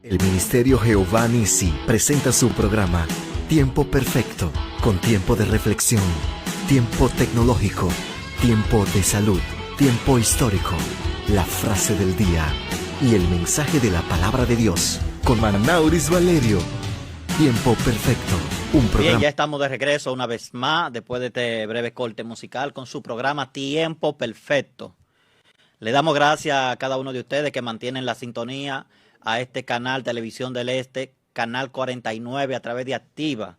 El Ministerio Jehová Nissi presenta su programa Tiempo Perfecto, con tiempo de reflexión, tiempo tecnológico, tiempo de salud, tiempo histórico, la frase del día y el mensaje de la palabra de Dios, con Manauris Valerio. Tiempo Perfecto, un programa... Bien, ya estamos de regreso una vez más, después de este breve corte musical, con su programa Tiempo Perfecto. Le damos gracias a cada uno de ustedes que mantienen la sintonía a este canal Televisión del Este, canal 49 a través de Activa.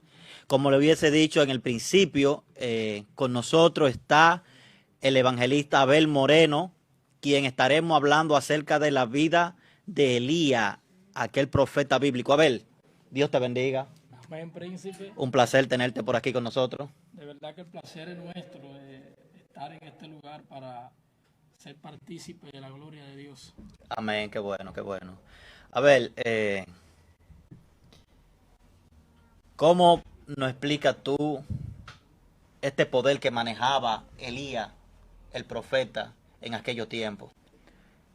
Como le hubiese dicho en el principio, con nosotros está el evangelista Abel Moreno, quien estaremos hablando acerca de la vida de Elías, aquel profeta bíblico. Abel, Dios te bendiga. Amén, príncipe. Un placer tenerte por aquí con nosotros. De verdad que el placer es nuestro estar en este lugar para ser partícipe de la gloria de Dios. Amén, qué bueno, qué bueno. A ver, ¿cómo nos explicas tú este poder que manejaba Elías, el profeta, en aquellos tiempos?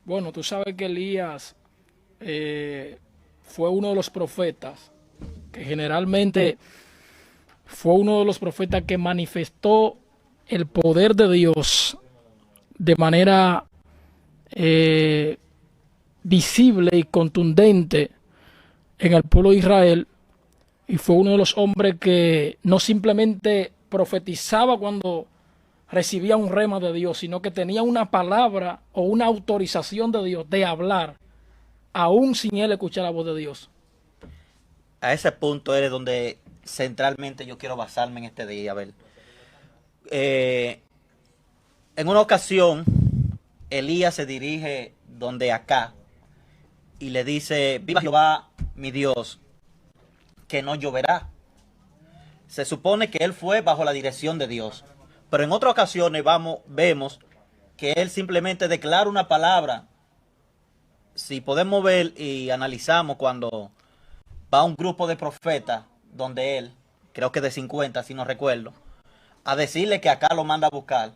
Bueno, tú sabes que Elías fue uno de los profetas que generalmente fue uno de los profetas que manifestó el poder de Dios de manera visible y contundente en el pueblo de Israel, y fue uno de los hombres que no simplemente profetizaba cuando recibía un rema de Dios, sino que tenía una palabra o una autorización de Dios de hablar, aún sin él escuchar la voz de Dios. A ese punto es donde centralmente yo quiero basarme en este día. A ver, en una ocasión, Elías se dirige donde Acab y le dice: viva Jehová mi Dios, que no lloverá. Se supone que él fue bajo la dirección de Dios, pero en otras ocasiones vemos que él simplemente declara una palabra. Si podemos ver y analizamos cuando va un grupo de profetas donde él, creo que de 50 si no recuerdo, a decirle que acá lo manda a buscar.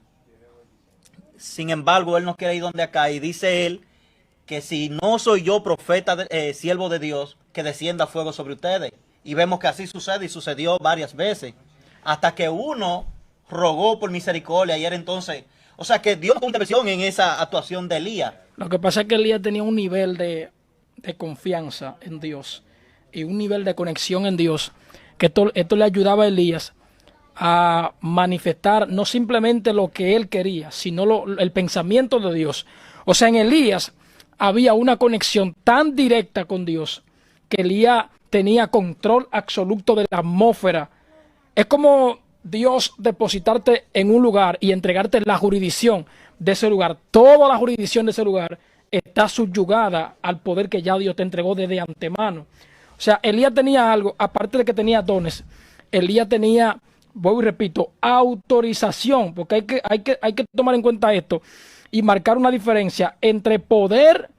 Sin embargo, él no quiere ir donde acá, y dice él que si no soy yo profeta, siervo de Dios, que descienda fuego sobre ustedes. Y vemos que así sucede, y sucedió varias veces, hasta que uno rogó por misericordia, y era entonces, o sea que Dios tuvo intervención en esa actuación de Elías. Lo que pasa es que Elías tenía un nivel de confianza en Dios y un nivel de conexión en Dios, que esto le ayudaba a Elías a manifestar no simplemente lo que él quería, sino el pensamiento de Dios. O sea, en Elías había una conexión tan directa con Dios que Elías tenía control absoluto de la atmósfera. Es como Dios depositarte en un lugar y entregarte la jurisdicción de ese lugar. Toda la jurisdicción de ese lugar está subyugada al poder que ya Dios te entregó desde antemano. O sea, Elías tenía algo, aparte de que tenía dones, Elías tenía, voy y repito, autorización, porque hay que tomar en cuenta esto y marcar una diferencia entre poder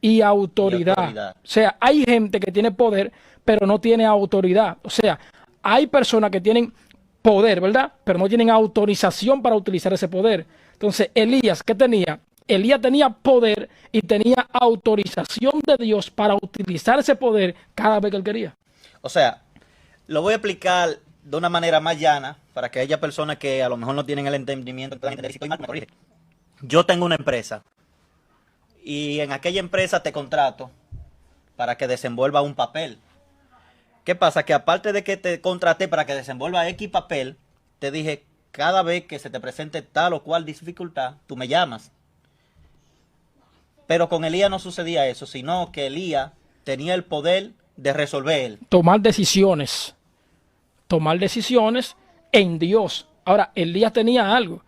y autoridad. O sea, hay gente que tiene poder, pero no tiene autoridad. O sea, hay personas que tienen poder, ¿verdad? Pero no tienen autorización para utilizar ese poder. Entonces, Elías, ¿qué tenía? Elías tenía poder y tenía autorización de Dios para utilizar ese poder cada vez que él quería. O sea, lo voy a explicar de una manera más llana para que haya personas que a lo mejor no tienen el entendimiento. Yo tengo una empresa y en aquella empresa te contrato para que desenvuelva un papel. ¿Qué pasa? Que aparte de que te contraté para que desenvuelva X papel, te dije, cada vez que se te presente tal o cual dificultad, tú me llamas. Pero con Elías no sucedía eso, sino que Elías tenía el poder de resolver. Tomar decisiones en Dios. Ahora, Elías tenía algo,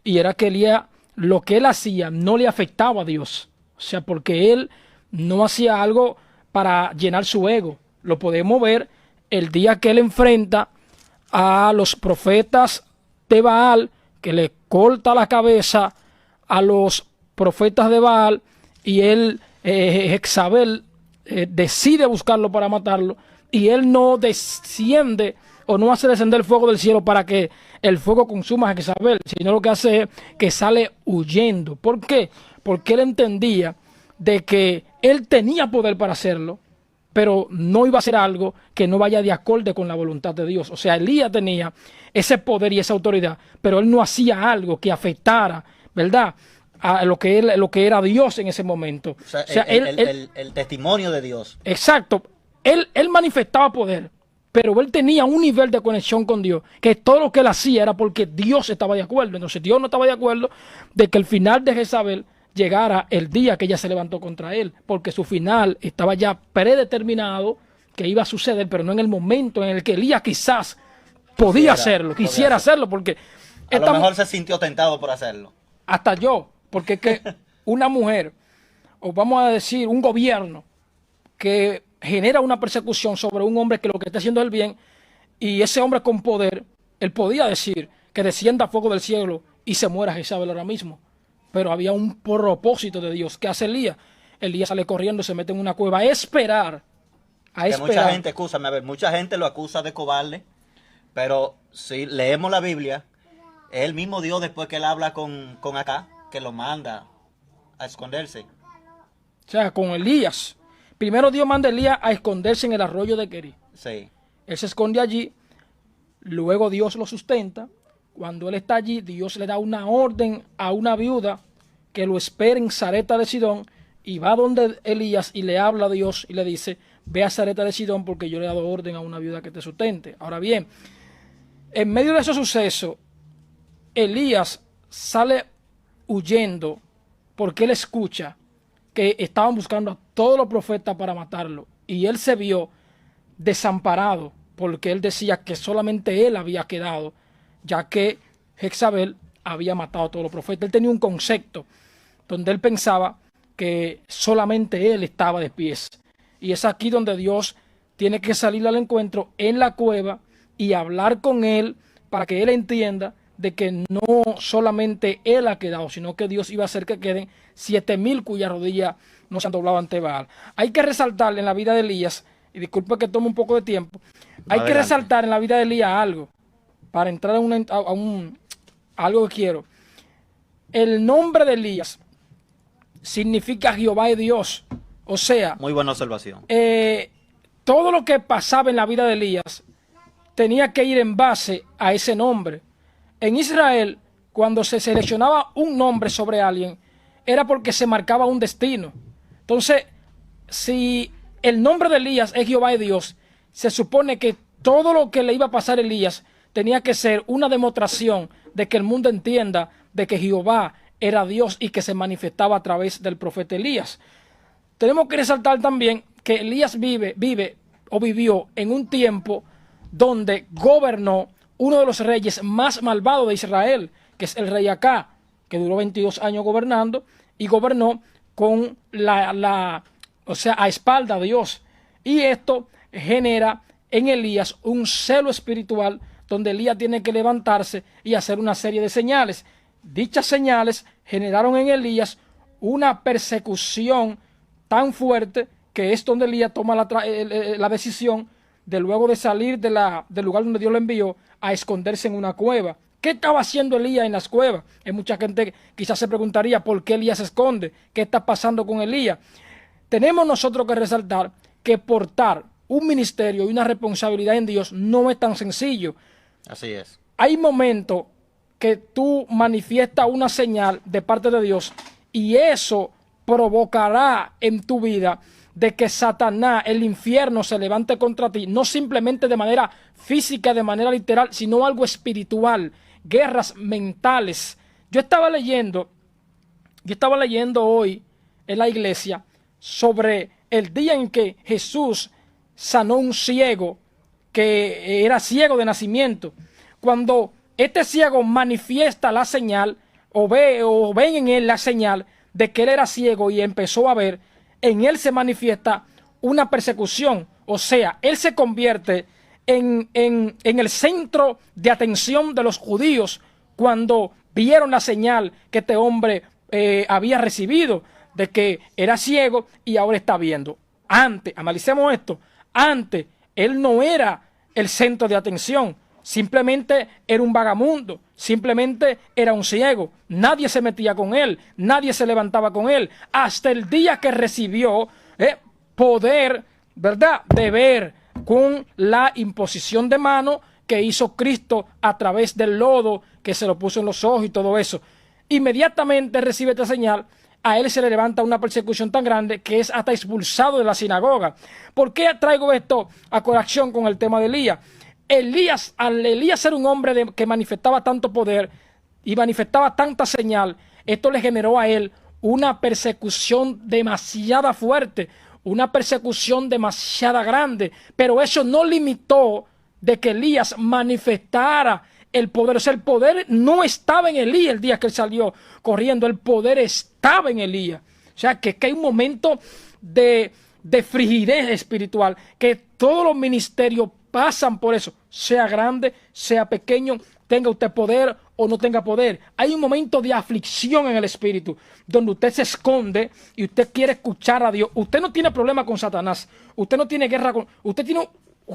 y era que Elías, lo que él hacía no le afectaba a Dios. O sea, porque él no hacía algo para llenar su ego. Lo podemos ver el día que él enfrenta a los profetas de Baal, que le corta la cabeza a los profetas de Baal, y él, Jezabel, decide buscarlo para matarlo, y él no desciende o no hace descender el fuego del cielo para que el fuego consuma a Jezabel, sino lo que hace es que sale huyendo. ¿Por qué? Porque él entendía de que él tenía poder para hacerlo, pero no iba a ser algo que no vaya de acorde con la voluntad de Dios. O sea, Elías tenía ese poder y esa autoridad, pero él no hacía algo que afectara, ¿verdad?, a lo que era Dios en ese momento. O sea, el testimonio de Dios. Exacto. Él manifestaba poder, pero él tenía un nivel de conexión con Dios, que todo lo que él hacía era porque Dios estaba de acuerdo. Entonces Dios no estaba de acuerdo de que el final de Jezabel llegara el día que ella se levantó contra él, porque su final estaba ya predeterminado que iba a suceder, pero no en el momento en el que Elías quizás podía hacerlo, quisiera hacerlo, porque a lo mejor se sintió tentado por hacerlo. Hasta yo, porque es que una mujer, o vamos a decir un gobierno, que genera una persecución sobre un hombre que lo que está haciendo es el bien, y ese hombre con poder, él podía decir que descienda fuego del cielo y se muera Jezabel ahora mismo. Pero había un propósito de Dios. ¿Qué hace Elías? Elías sale corriendo, se mete en una cueva a esperar. Mucha gente, escúchame, a ver, mucha gente lo acusa de cobarde, pero si leemos la Biblia, es el mismo Dios después que él habla con Acá, que lo manda a esconderse. O sea, con Elías. Primero Dios manda a Elías a esconderse en el arroyo de Querí. Sí. Él se esconde allí, luego Dios lo sustenta. Cuando él está allí, Dios le da una orden a una viuda que lo espera en Sarepta de Sidón, y va donde Elías y le habla a Dios y le dice: ve a Sarepta de Sidón porque yo le he dado orden a una viuda que te sustente. Ahora bien, en medio de ese suceso, Elías sale huyendo porque él escucha que estaban buscando a todos los profetas para matarlo, y él se vio desamparado porque él decía que solamente él había quedado, ya que Jezabel había matado a todos los profetas. Él tenía un concepto donde él pensaba que solamente él estaba de pies, y es aquí donde Dios tiene que salir al encuentro en la cueva y hablar con él para que él entienda de que no solamente él ha quedado, sino que Dios iba a hacer que queden 7,000 cuyas rodillas no se han doblado ante Baal. Hay que resaltar en la vida de Elías, y disculpe que tome un poco de tiempo, hay que resaltar en la vida de Elías algo, para entrar a algo que quiero. El nombre de Elías significa Jehová es Dios. O sea, muy buena observación. Todo lo que pasaba en la vida de Elías tenía que ir en base a ese nombre. En Israel, cuando se seleccionaba un nombre sobre alguien, era porque se marcaba un destino. Entonces, si el nombre de Elías es Jehová es Dios, se supone que todo lo que le iba a pasar a Elías tenía que ser una demostración de que el mundo entienda de que Jehová era Dios y que se manifestaba a través del profeta Elías. Tenemos que resaltar también que Elías vivió en un tiempo donde gobernó uno de los reyes más malvados de Israel, que es el rey Acá, que duró 22 años gobernando, y gobernó con o sea, a espalda de Dios. Y esto genera en Elías un celo espiritual, donde Elías tiene que levantarse y hacer una serie de señales. Dichas señales generaron en Elías una persecución tan fuerte, que es donde Elías toma la decisión de, luego de salir del lugar donde Dios lo envió, a esconderse en una cueva. ¿Qué estaba haciendo Elías en las cuevas? Hay mucha gente quizás se preguntaría por qué Elías se esconde, qué está pasando con Elías. Tenemos nosotros que resaltar que portar un ministerio y una responsabilidad en Dios no es tan sencillo. Así es. Hay momentos que tú manifiestas una señal de parte de Dios, y eso provocará en tu vida de que Satanás, el infierno, se levante contra ti, no simplemente de manera física, de manera literal, sino algo espiritual, guerras mentales. Yo estaba leyendo hoy en la iglesia sobre el día en que Jesús sanó un ciego que era ciego de nacimiento. Cuando este ciego manifiesta la señal, o ven en él la señal de que él era ciego y empezó a ver, en él se manifiesta una persecución. O sea, él se convierte en el centro de atención de los judíos cuando vieron la señal que este hombre había recibido, de que era ciego y ahora está viendo. Antes, analicemos esto, antes él no era el centro de atención, simplemente era un vagamundo, simplemente era un ciego, nadie se metía con él, nadie se levantaba con él, hasta el día que recibió poder ¿verdad?, de ver con la imposición de mano que hizo Cristo a través del lodo que se lo puso en los ojos y todo eso. Inmediatamente recibe esta señal, a él se le levanta una persecución tan grande que es hasta expulsado de la sinagoga. ¿Por qué traigo esto a colación con el tema de Elías? Al Elías ser un hombre que manifestaba tanto poder y manifestaba tanta señal, esto le generó a él una persecución demasiado fuerte, una persecución demasiado grande, pero eso no limitó de que Elías manifestara el poder. O sea, el poder no estaba en Elías el día que él salió corriendo, el poder estaba en Elías. O sea, que hay un momento de frigidez espiritual, que todos los ministerios pasan por eso, sea grande, sea pequeño, tenga usted poder o no tenga poder. Hay un momento de aflicción en el espíritu, donde usted se esconde y usted quiere escuchar a Dios. Usted no tiene problema con Satanás, usted no tiene guerra con... Usted tiene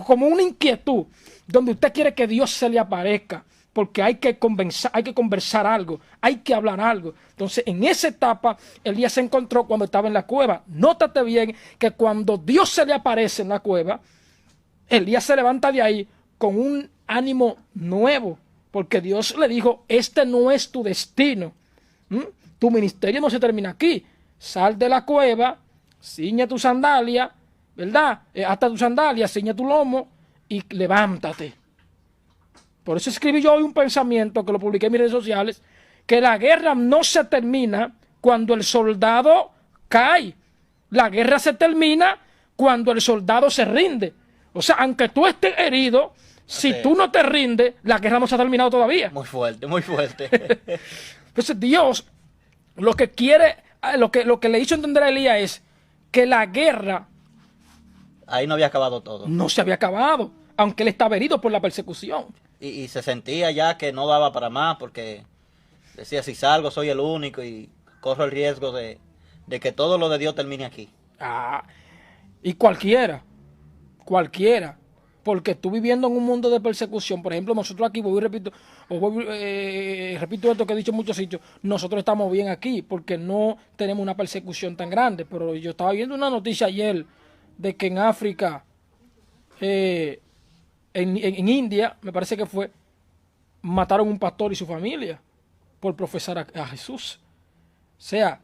como una inquietud, donde usted quiere que Dios se le aparezca, porque hay que conversar algo, hay que hablar algo. Entonces, en esa etapa, Elías se encontró cuando estaba en la cueva. Nótate bien que cuando Dios se le aparece en la cueva, Elías se levanta de ahí con un ánimo nuevo, porque Dios le dijo, este no es tu destino. Tu ministerio no se termina aquí. Sal de la cueva, ciñe tu sandalia, ¿verdad? Ata tu sandalia, ciñe tu lomo y levántate. Por eso escribí yo hoy un pensamiento que lo publiqué en mis redes sociales, que la guerra no se termina cuando el soldado cae. La guerra se termina cuando el soldado se rinde. O sea, aunque tú estés herido, si tú no te rindes, la guerra no se ha terminado todavía. Muy fuerte, muy fuerte. Entonces Dios lo que quiere, lo que le hizo entender a Elías es que la guerra... Ahí no había acabado todo. No se había acabado, aunque él estaba herido por la persecución. Y se sentía ya que no daba para más, porque decía, si salgo soy el único y corro el riesgo de que todo lo de Dios termine aquí. Y cualquiera, porque tú viviendo en un mundo de persecución, por ejemplo, nosotros aquí, repito esto que he dicho en muchos sitios, nosotros estamos bien aquí, porque no tenemos una persecución tan grande, pero yo estaba viendo una noticia ayer, de que en África, en India, me parece que fue, mataron a un pastor y su familia, por profesar a Jesús. O sea,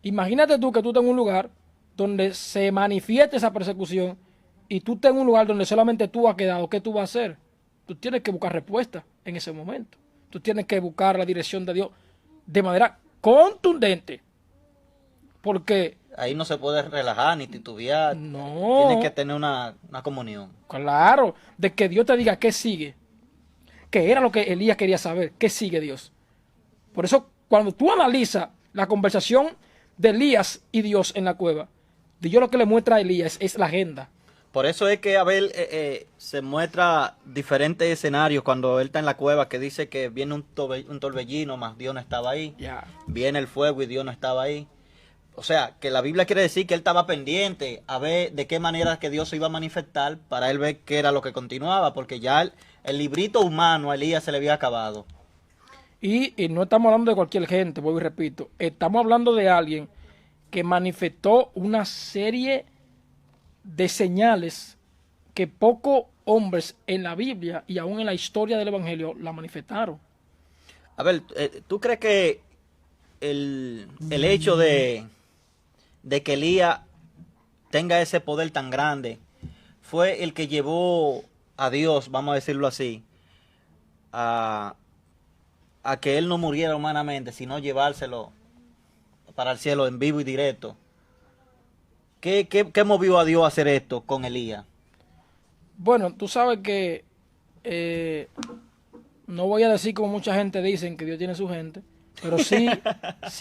imagínate tú que tú estás en un lugar donde se manifiesta esa persecución, y tú estás en un lugar donde solamente tú has quedado, ¿qué tú vas a hacer? Tú tienes que buscar respuesta en ese momento. Tú tienes que buscar la dirección de Dios de manera contundente. Porque... ahí no se puede relajar ni titubear. No. Tienes que tener una comunión. Claro, de que Dios te diga qué sigue. Que era lo que Elías quería saber. ¿Qué sigue Dios? Por eso, cuando tú analizas la conversación de Elías y Dios en la cueva, Dios lo que le muestra a Elías es la agenda. Por eso es que Abel se muestra diferentes escenarios cuando él está en la cueva, que dice que viene un torbellino, más Dios no estaba ahí. Yeah. Viene el fuego y Dios no estaba ahí. O sea, que la Biblia quiere decir que él estaba pendiente a ver de qué manera que Dios se iba a manifestar para él ver qué era lo que continuaba, porque ya el librito humano a Elías se le había acabado. Y no estamos hablando de cualquier gente, vuelvo y repito. Estamos hablando de alguien que manifestó una serie de señales que pocos hombres en la Biblia y aún en la historia del Evangelio la manifestaron. A ver, ¿tú crees que el hecho de que Elías tenga ese poder tan grande fue el que llevó a Dios, vamos a decirlo así, a que él no muriera humanamente, sino llevárselo para el cielo en vivo y directo? ¿Qué movió a Dios a hacer esto con Elías? Bueno, tú sabes que no voy a decir como mucha gente dicen que Dios tiene su gente, pero sí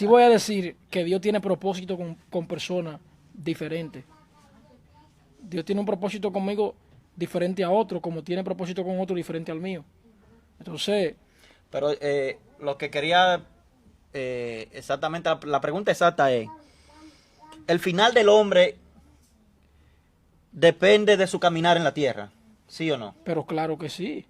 voy a decir que Dios tiene propósito con personas diferentes. Dios tiene un propósito conmigo diferente a otro, como tiene propósito con otro diferente al mío. Entonces... Pero lo que quería, exactamente, la pregunta exacta es, ¿el final del hombre depende de su caminar en la tierra? ¿Sí o no? Pero claro que sí.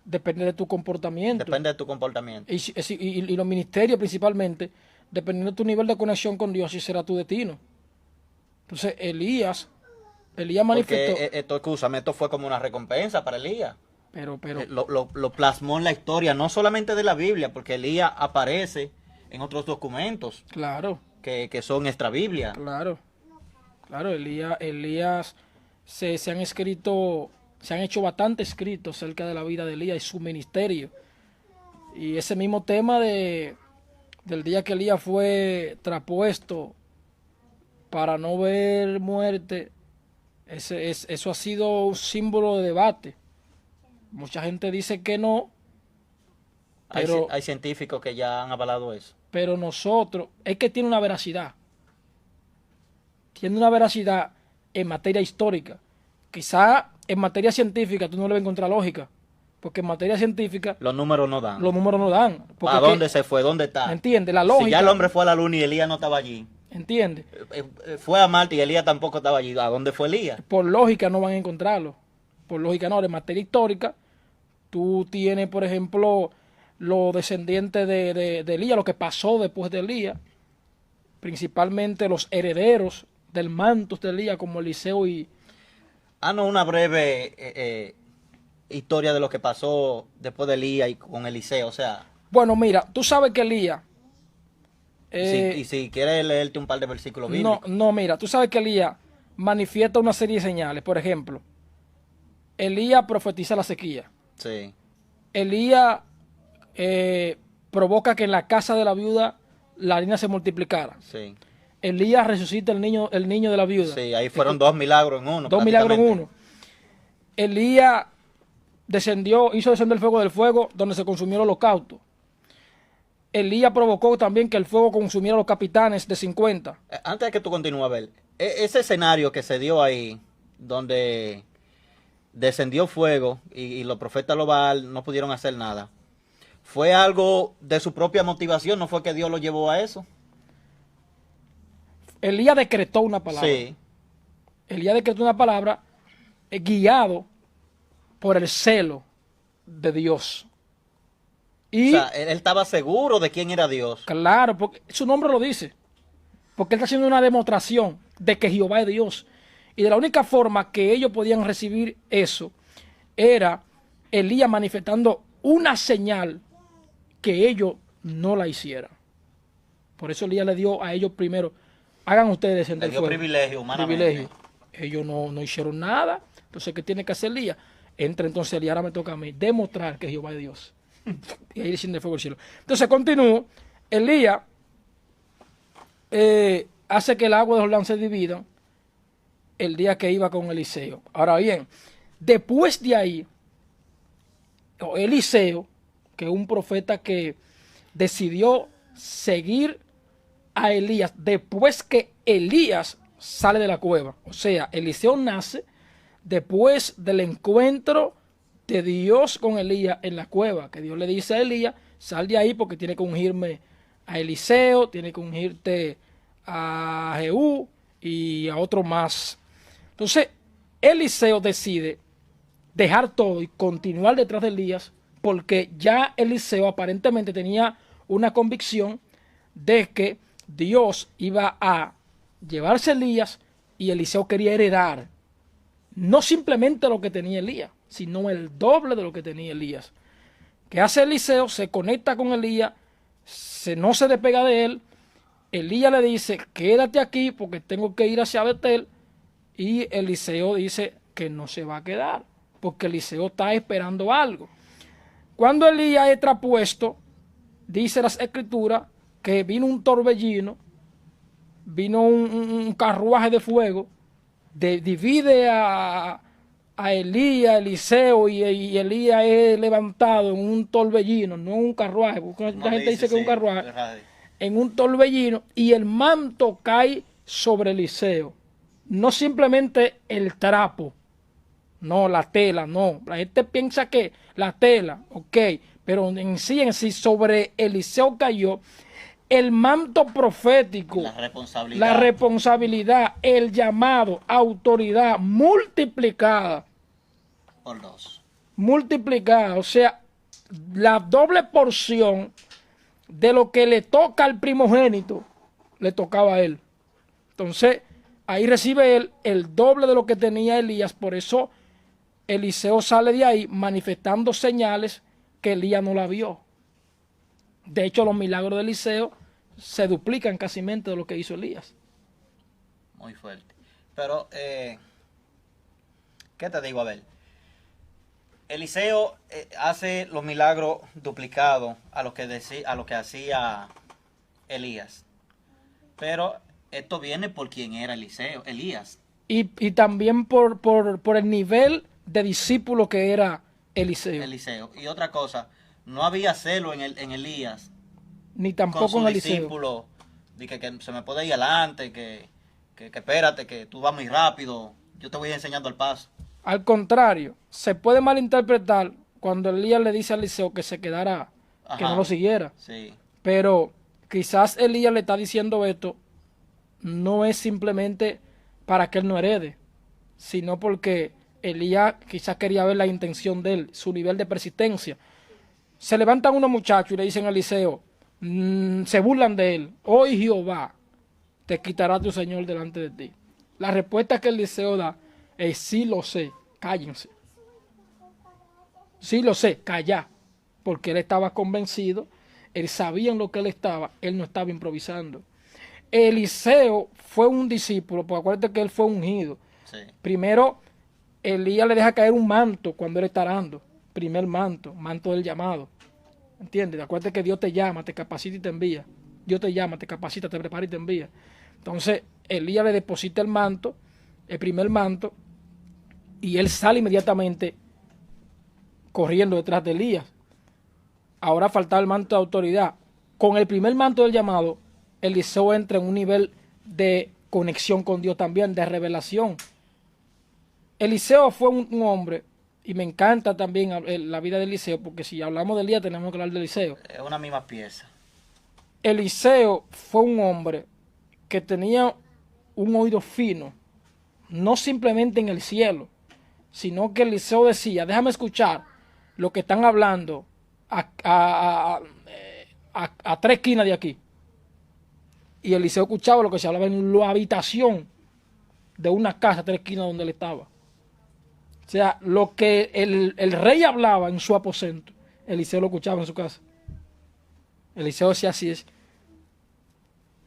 Depende de tu comportamiento. Depende de tu comportamiento. Y los ministerios principalmente, dependiendo de tu nivel de conexión con Dios, sí será tu destino. Entonces Elías manifestó, Porque escúchame, esto fue como una recompensa para Elías. pero, Lo plasmó en la historia, no solamente de la Biblia, porque Elías aparece en otros documentos claro, que son extra Biblia. claro, Elías se han escrito, se han hecho bastantes escritos acerca de la vida de Elías y su ministerio. Y ese mismo tema del día que Elías fue traspuesto para no ver muerte, eso ha sido un símbolo de debate. Mucha gente dice que no, pero, Hay científicos que ya han avalado eso. pero nosotros, es que tiene una veracidad. Tiene una veracidad en materia histórica. Quizá en materia científica tú no le vas a encontrar lógica, porque en materia científica Los números no dan. los números no dan. Porque ¿A dónde se fue? ¿Dónde está? ¿Entiendes? La lógica. Si ya el hombre fue a la luna y Elías no estaba allí. ¿Entiendes? Fue a Marte y Elías tampoco estaba allí. ¿A dónde fue Elías? Por lógica no van a encontrarlo. Por lógica no. En materia histórica, tú tienes, por ejemplo, los descendientes de Elías, lo que pasó después de Elías, principalmente los herederos del manto de Elías, como Eliseo y... No, una breve historia de lo que pasó después de Elías y con Eliseo. O sea, Bueno, mira, tú sabes que Elías... y si quieres leerte un par de versículos bíblicos. No, mira, tú sabes que Elías manifiesta una serie de señales. Por ejemplo, Elías profetiza la sequía. Sí. Elías provoca que en la casa de la viuda la harina se multiplicara. Sí. Elías resucita el niño de la viuda. Sí, ahí fueron dos milagros en uno. Dos milagros en prácticamente. uno. Elías hizo descender el fuego del fuego donde se consumió el holocausto. Elías provocó también que el fuego consumiera a los capitanes de 50. Antes de que tú continúes, a ver, ese escenario que se dio ahí, donde descendió fuego y los profetas Baal no pudieron hacer nada, ¿fue algo de su propia motivación? ¿No fue que Dios lo llevó a eso? Elías decretó una palabra. Sí. Elías decretó una palabra guiado por el celo de Dios. Y O sea, él estaba seguro de quién era Dios. claro, porque su nombre lo dice. Porque él está haciendo una demostración de que Jehová es Dios. Y de la única forma que ellos podían recibir eso era Elías manifestando una señal que ellos no la hicieran. Por eso Elías le dio a ellos primero, hagan ustedes descender Le dio fuego. privilegio, humanamente. Privilegio. Ellos no hicieron nada. Entonces, ¿qué tiene que hacer Elías? Entra entonces Elías, ahora me toca a mí demostrar que Jehová es Dios. Y ahí desciende el fuego del cielo. Entonces, continúo. Elías hace que el agua de Jordán se divida el día que iba con Eliseo. Ahora bien, después de ahí, Eliseo, que es un profeta que decidió seguir a Elías después que Elías sale de la cueva. O sea, Eliseo nace después del encuentro de Dios con Elías en la cueva, que Dios le dice a Elías, sal de ahí porque tiene que ungirme a Eliseo, tiene que ungirte a Jehú y a otro más. Entonces, Eliseo decide dejar todo y continuar detrás de Elías porque ya Eliseo aparentemente tenía una convicción de que Dios iba a llevarse a Elías y Eliseo quería heredar no simplemente lo que tenía Elías, sino el doble de lo que tenía Elías. ¿Qué hace Eliseo? Se conecta con Elías, no se despega de él. Elías le dice, quédate aquí porque tengo que ir hacia Betel. Y Eliseo dice que no se va a quedar, porque Eliseo está esperando algo. Cuando Elías es traspuesto, dice las escrituras que vino un torbellino, vino un carruaje de fuego, divide a Elías, Eliseo y Elías es levantado en un torbellino, no en un carruaje, porque mucha gente dice que es un carruaje, en un torbellino, y el manto cae sobre Eliseo. No simplemente el trapo, no, la tela, no. La gente piensa que la tela, ok, pero en sí sobre Eliseo cayó el manto profético, la responsabilidad, el llamado, autoridad multiplicada. Por dos. Multiplicada, o sea, la doble porción de lo que le toca al primogénito, le tocaba a él. Entonces, ahí recibe él el doble de lo que tenía Elías. Por eso Eliseo sale de ahí manifestando señales que Elías no la vio. De hecho, los milagros de Eliseo se duplican casi de lo que hizo Elías. Muy fuerte. Pero, ¿qué te digo? A ver, Eliseo hace los milagros duplicados a lo que hacía Elías. Pero esto viene por quien era Elías. Y también por el nivel de discípulo que era Eliseo. Y otra cosa, no había celo en Elías. Ni tampoco en Eliseo. Discípulo, de que se me puede ir adelante, que espérate, que tú vas muy rápido, yo te voy enseñando el paso. Al contrario, se puede malinterpretar cuando Elías le dice a Eliseo que se quedara, que no lo siguiera. Sí. Pero quizás Elías le está diciendo esto, no es simplemente para que él no herede, sino porque Elías quizás quería ver la intención de él, su nivel de persistencia. Se levantan unos muchachos y le dicen a Eliseo, se burlan de él, hoy Jehová te quitará tu Señor delante de ti. La respuesta que Eliseo da es, sí lo sé, cállense. Sí lo sé, calla. Porque él estaba convencido, él sabía en lo que él no estaba improvisando. Eliseo fue un discípulo, porque acuérdate que él fue ungido. Sí. Primero, Elías le deja caer un manto cuando él está orando. Primer manto del llamado. ¿Entiendes? Acuérdate que Dios te llama, te capacita y te envía. Dios te llama, te capacita, te prepara y te envía. Entonces, Elías le deposita el manto, el primer manto, y él sale inmediatamente corriendo detrás de Elías. Ahora faltaba el manto de autoridad. Con el primer manto del llamado, Eliseo entra en un nivel de conexión con Dios también, de revelación. Eliseo fue un hombre, y me encanta también la vida de Eliseo, porque si hablamos de Elías tenemos que hablar de Eliseo. Es una misma pieza. Eliseo fue un hombre que tenía un oído fino, no simplemente en el cielo, sino que Eliseo decía, déjame escuchar lo que están hablando a 3 esquinas de aquí. Y Eliseo escuchaba lo que se hablaba en la habitación de una casa a 3 esquinas donde él estaba. O sea, lo que el rey hablaba en su aposento, Eliseo lo escuchaba en su casa. Eliseo hacía así,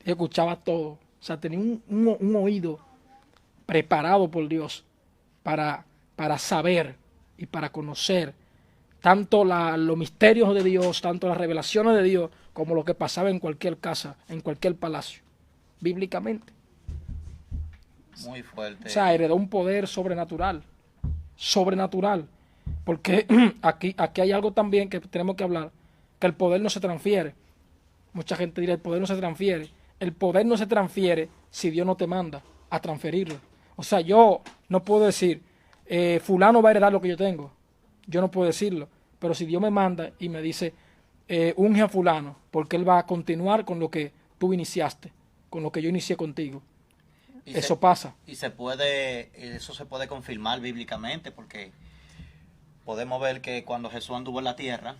escuchaba todo. O sea, tenía un oído preparado por Dios para saber y para conocer tanto los misterios de Dios, tanto las revelaciones de Dios, como lo que pasaba en cualquier casa, en cualquier palacio, bíblicamente. Muy fuerte. O sea, heredó un poder sobrenatural, porque aquí hay algo también que tenemos que hablar, que el poder no se transfiere. Mucha gente dirá, el poder no se transfiere. El poder no se transfiere si Dios no te manda a transferirlo. O sea, yo no puedo decir, fulano va a heredar lo que yo tengo. Yo no puedo decirlo. Pero si Dios me manda y me dice, unge a fulano, porque él va a continuar con lo que tú iniciaste, con lo que yo inicié contigo. Eso pasa. Y eso se puede confirmar bíblicamente, porque podemos ver que cuando Jesús anduvo en la tierra,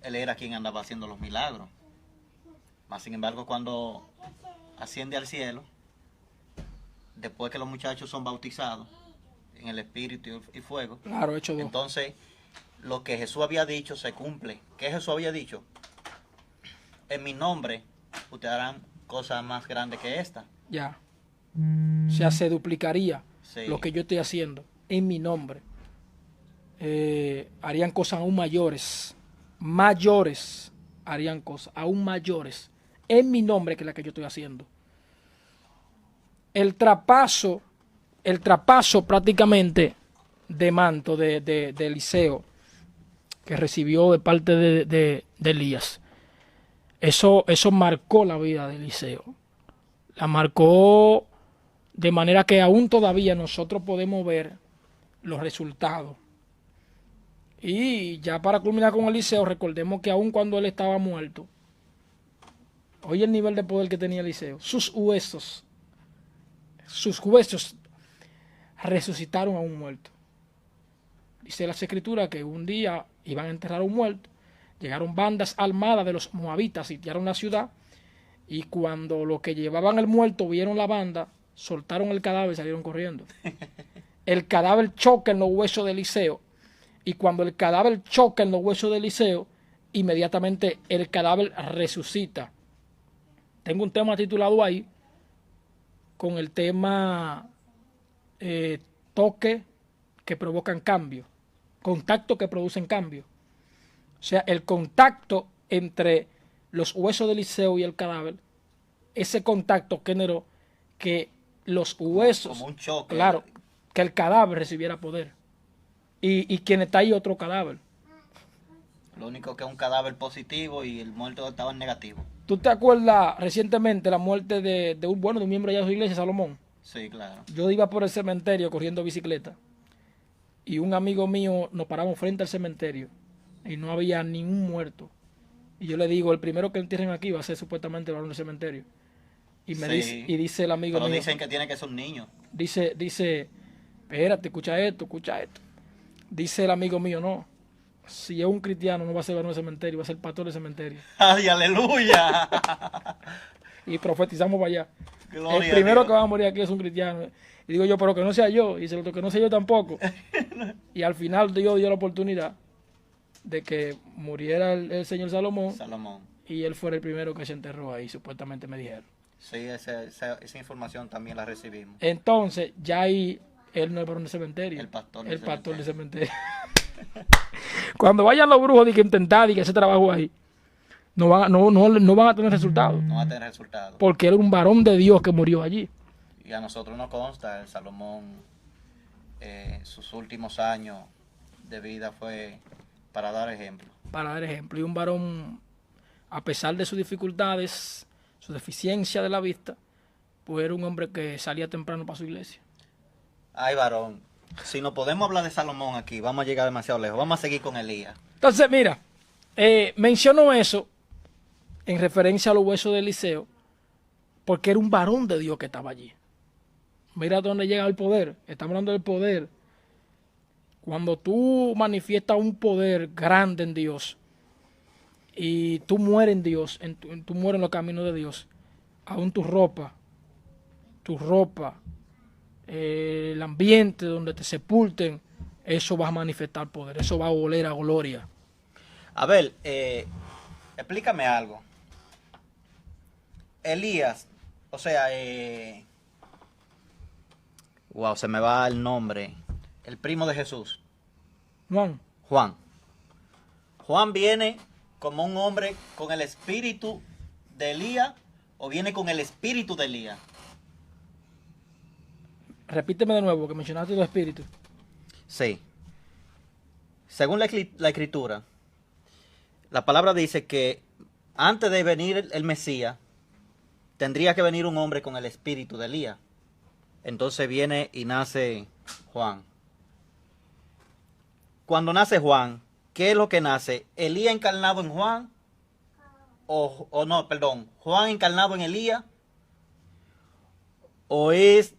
él era quien andaba haciendo los milagros. Mas sin embargo, cuando asciende al cielo, después que los muchachos son bautizados en el Espíritu y fuego, claro, hecho 2. Entonces, lo que Jesús había dicho se cumple. ¿Qué Jesús había dicho? En mi nombre, ustedes harán cosas más grandes que esta. Ya. O sea, se duplicaría lo que yo estoy haciendo en mi nombre. Harían cosas aún mayores. Harían cosas aún mayores en mi nombre que la que yo estoy haciendo. El traspaso prácticamente de manto de Eliseo que recibió de parte de Elías, eso marcó la vida de Eliseo. La marcó de manera que aún todavía nosotros podemos ver los resultados. Y ya para culminar con Eliseo, recordemos que aún cuando él estaba muerto, oye el nivel de poder que tenía Eliseo, sus huesos resucitaron a un muerto. Dice las escrituras que un día iban a enterrar a un muerto, llegaron bandas armadas de los moabitas, sitiaron la ciudad, y cuando los que llevaban el muerto vieron la banda, soltaron el cadáver y salieron corriendo. El cadáver choca en los huesos de Eliseo. Y cuando el cadáver choca en los huesos de Eliseo, inmediatamente el cadáver resucita. Tengo un tema titulado ahí con el tema toque que provocan cambio, contacto que producen cambio. O sea, el contacto entre los huesos de Eliseo y el cadáver, ese contacto generó que los huesos, como un choque, claro, que el cadáver recibiera poder. Y quien está ahí, otro cadáver. Lo único que es un cadáver positivo y el muerto estaba en negativo. ¿Tú te acuerdas recientemente la muerte de un miembro allá de su iglesia, Salomón? Sí, claro. Yo iba por el cementerio corriendo bicicleta y un amigo mío nos paramos frente al cementerio y no había ningún muerto. Y yo le digo, el primero que entierren aquí va a ser supuestamente el varón del cementerio. Y me Sí, dice el amigo pero mío, dicen que tiene que ser un niño. dice, espérate, escucha esto. Dice el amigo mío, no, si es un cristiano no va a ser varón del cementerio, va a ser pastor del cementerio. ¡Ay, aleluya! Y profetizamos para allá. Gloria El primero a Dios. que va a morir aquí es un cristiano. Y digo yo, pero que no sea yo. Y dice el otro, que no sea yo tampoco. Y al final Dios dio la oportunidad de que muriera el señor Salomón Salomón. y él fuera el primero que se enterró ahí, supuestamente me dijeron. Sí, esa información también la recibimos. Entonces, ya ahí él no es varón del cementerio. El pastor del El pastor del cementerio. Cuando vayan los brujos de que intentar y que ese trabajo ahí, no van a tener resultados. No va a tener resultados. Porque era un varón de Dios que murió allí. Y a nosotros nos consta, el Salomón, sus últimos años de vida fue para dar ejemplo. Para dar ejemplo. Y un varón, a pesar de sus dificultades, su deficiencia de la vista, pues era un hombre que salía temprano para su iglesia. Ay, varón, si no podemos hablar de Salomón aquí, vamos a llegar demasiado lejos. Vamos a seguir con Elías. Entonces, mira, menciono eso en referencia a los huesos de Eliseo, porque era un varón de Dios que estaba allí. Mira dónde llega el poder. Estamos hablando del poder. Cuando tú manifiestas un poder grande en Dios y tú mueres en Dios, tú mueres en los caminos de Dios, aún tu ropa, el ambiente donde te sepulten, eso va a manifestar poder, eso va a oler a gloria. A ver, explícame algo. Elías, o sea, wow, se me va el nombre. El primo de Jesús, Juan, Juan. Juan viene como un hombre con el espíritu de Elías o viene con el espíritu de Elías. repíteme de nuevo que mencionaste los espíritus. Sí. Según la escritura, la palabra dice que antes de venir el Mesías, tendría que venir un hombre con el espíritu de Elías. Entonces viene y nace Juan. Cuando nace Juan, ¿qué es lo que nace? ¿Elías encarnado en Juan? O no, perdón, ¿Juan encarnado en Elías? ¿O es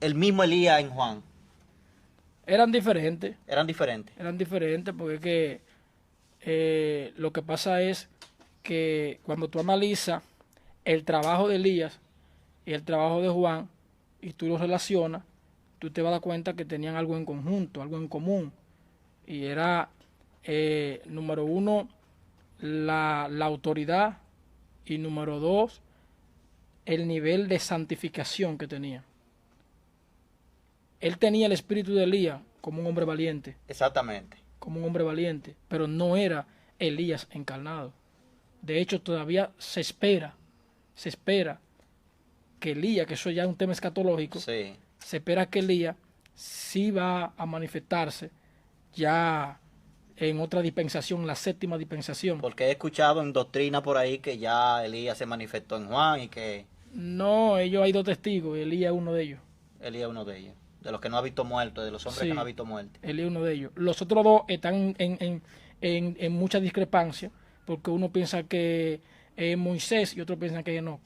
el mismo Elías en Juan? Eran diferentes. Eran diferentes. Eran diferentes porque es que lo que pasa es que cuando tú analizas el trabajo de Elías y el trabajo de Juan y tú los relacionas, tú te vas a dar cuenta que tenían algo en conjunto, algo en común. Y era, número uno, la autoridad y número dos, el nivel de santificación que tenía. Él tenía el espíritu de Elías como un hombre valiente. Exactamente. Como un hombre valiente, pero no era Elías encarnado. De hecho, todavía se espera que Elías, que eso ya es un tema escatológico, Sí. se espera que Elías sí va a manifestarse ya en otra dispensación, la séptima dispensación. Porque he escuchado en doctrina por ahí que ya Elías se manifestó en Juan y que No, ellos hay dos testigos, y Elías es uno de ellos. Elías es uno de ellos. De los que no ha visto muerte, de los hombres Sí. que no ha visto muerte. Elías es uno de ellos. Los otros dos están en mucha discrepancia, porque uno piensa que es Moisés y otro piensa que es Enoc.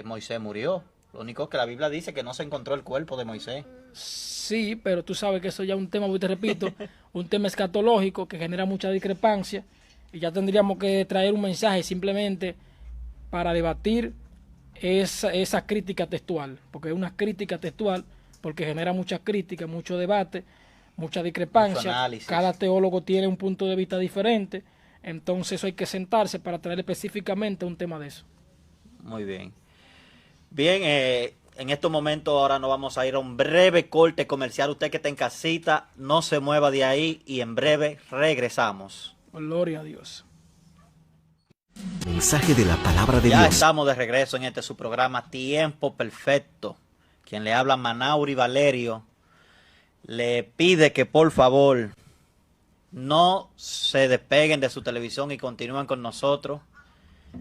Moisés murió. Lo único que la Biblia dice que no se encontró el cuerpo de Moisés. Sí, pero tú sabes que eso ya es un tema, te repito, un tema escatológico que genera mucha discrepancia y ya tendríamos que traer un mensaje simplemente para debatir esa crítica textual, porque es una crítica textual, porque genera mucha crítica, mucho debate, mucha discrepancia. Cada teólogo tiene un punto de vista diferente, entonces eso hay que sentarse para traer específicamente un tema de eso. Muy bien. Bien, en estos momentos ahora nos vamos a ir a un breve corte comercial. Usted que está en casita, no se mueva de ahí y en breve regresamos. Gloria a Dios. Mensaje de la palabra de Ya Dios. estamos de regreso en su programa Tiempo Perfecto. Quien le habla, Manauri Valerio, le pide que por favor no se despeguen de su televisión y continúen con nosotros.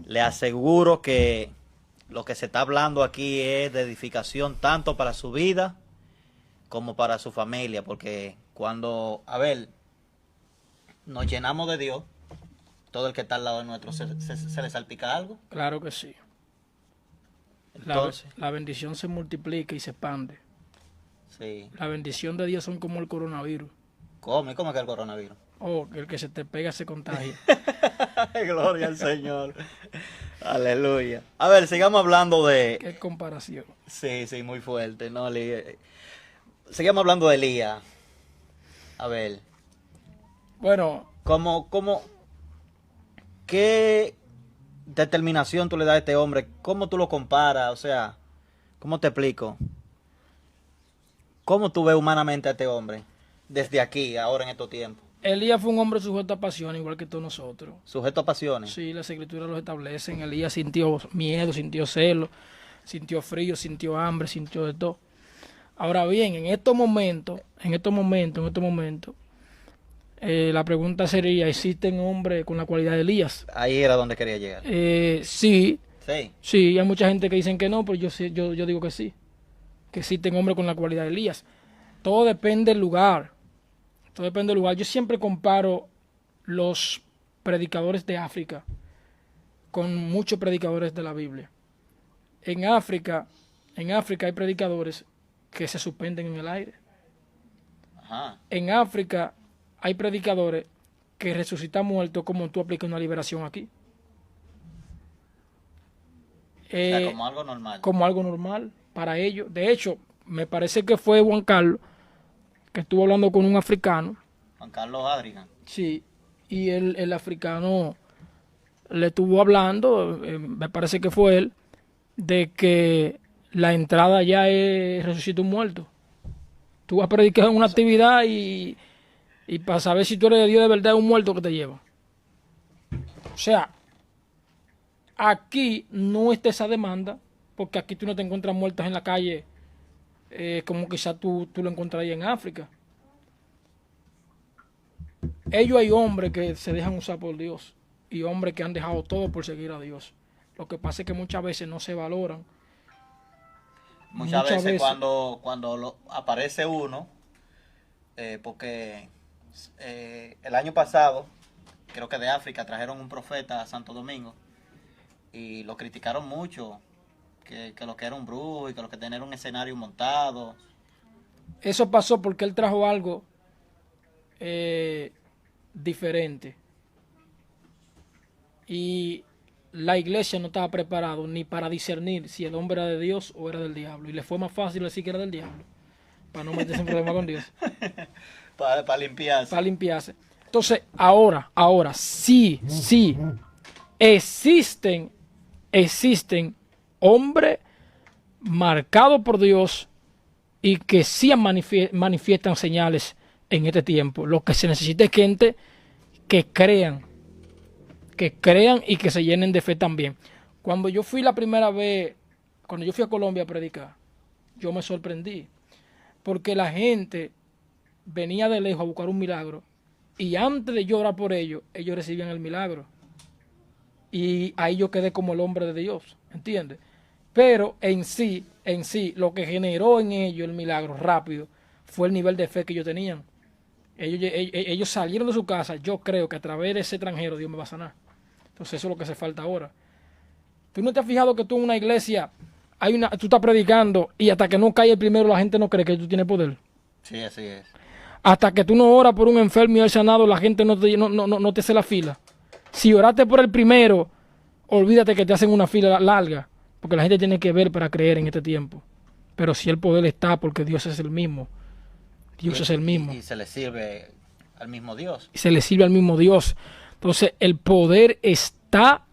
Le aseguro que lo que se está hablando aquí es de edificación tanto para su vida como para su familia, porque cuando, nos llenamos de Dios, todo el que está al lado de nuestro se le salpica algo. Claro que sí. Entonces, la bendición se multiplica y se expande. sí. La bendición de Dios son como el coronavirus. ¿Cómo? ¿Y cómo es que el coronavirus? Oh, que el que se te pega se contagia. Gloria al Señor. Aleluya. A ver, sigamos hablando de... Qué comparación. Sí, muy fuerte, ¿no? Sigamos hablando de Elías. A ver. Bueno. ¿Qué determinación tú le das a este hombre? ¿Cómo tú lo comparas? O sea, ¿cómo te explico? ¿Cómo tú ves humanamente a este hombre? Desde aquí, ahora en estos tiempos. Elías fue un hombre sujeto a pasión, igual que todos nosotros. ¿Sujeto a pasiones? Sí, las escrituras los establecen. Elías sintió miedo, sintió celo, sintió frío, sintió hambre, sintió de todo. Ahora bien, en estos momentos, la pregunta sería, ¿existen hombres con la cualidad de Elías? Ahí era donde quería llegar. Sí. Sí. Hay mucha gente que dicen que no, pero yo digo que sí. Que existen hombres con la cualidad de Elías. Todo depende del lugar. Yo siempre comparo los predicadores de África con muchos predicadores de la Biblia. En África hay predicadores que se suspenden en el aire. Ajá. En África hay predicadores que resucitan muertos como tú aplicas una liberación aquí. O sea, como algo normal. Como algo normal para ellos. De hecho, me parece que fue Juan Carlos que estuvo hablando con un africano. Juan Carlos Adrián. Sí, y el africano le estuvo hablando, me parece que fue él, de que la entrada ya es resucitar un muerto. Tú vas a predicar en una actividad y para saber si tú eres de Dios de verdad es un muerto que te lleva. O sea, aquí no está esa demanda, porque aquí tú no te encuentras muertos en la calle como quizás tú lo encontrarías en África. Ellos hay hombres que se dejan usar por Dios y hombres que han dejado todo por seguir a Dios. Lo que pasa es que muchas veces no se valoran. Muchas veces cuando aparece uno, porque el año pasado, creo que de África, trajeron un profeta a Santo Domingo y lo criticaron mucho, que lo que era un brujo y que lo que tenía era un escenario montado. Eso pasó porque él trajo algo diferente. Y la iglesia no estaba preparada ni para discernir si el hombre era de Dios o era del diablo. Y le fue más fácil decir que era del diablo, para no meterse en problema con Dios. Para limpiarse. Para limpiarse. Entonces, ahora, sí, existen hombres marcados por Dios y que sí manifiestan señales en este tiempo. Lo que se necesita es gente que crean y que se llenen de fe también. Cuando yo fui la primera vez, cuando yo fui a Colombia a predicar, yo me sorprendí, porque la gente venía de lejos a buscar un milagro y antes de yo orar por ellos recibían el milagro. Y ahí yo quedé como el hombre de Dios, ¿entiendes? Pero en sí, lo que generó en ellos el milagro rápido fue el nivel de fe que ellos tenían. Ellos salieron de su casa, yo creo que a través de ese extranjero Dios me va a sanar. Entonces eso es lo que hace falta ahora. ¿Tú no te has fijado que tú en una iglesia, tú estás predicando y hasta que no cae el primero la gente no cree que tú tienes poder? Sí, así es. Hasta que tú no oras por un enfermo y el sanado, la gente no te hace la fila. Si oraste por el primero, olvídate que te hacen una fila larga. porque la gente tiene que ver para creer en este tiempo. Pero si el poder está, porque Dios es el mismo. Dios es el mismo. Y se le sirve al mismo Dios. Y se le sirve al mismo Dios. Entonces el poder está